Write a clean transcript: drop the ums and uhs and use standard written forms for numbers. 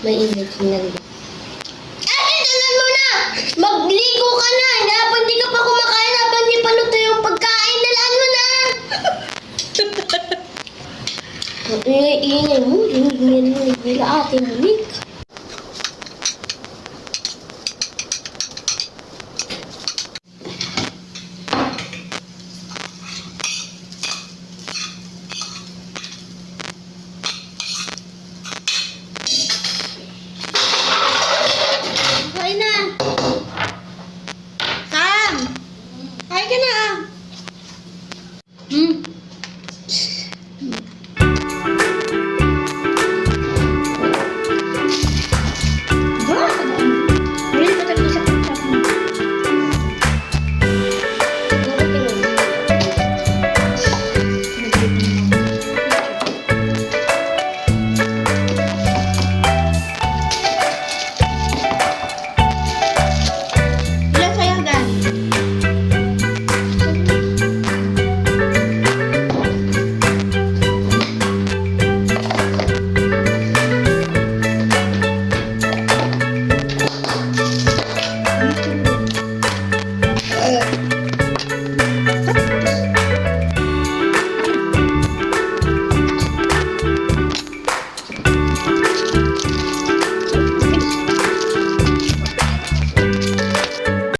Mainit na rin. Dalan mo na! Magligo ka na! Habang di ka pa kumakain, habang di pa luto yung pagkain, dalaan mo na! Ang ingay-ingay mo, ingay-ingay nila ating Nick. Kain na. Sam! Kain ka na ah. Bili pa tayo sa ketchup mo. Ilan sa'yo, Dan?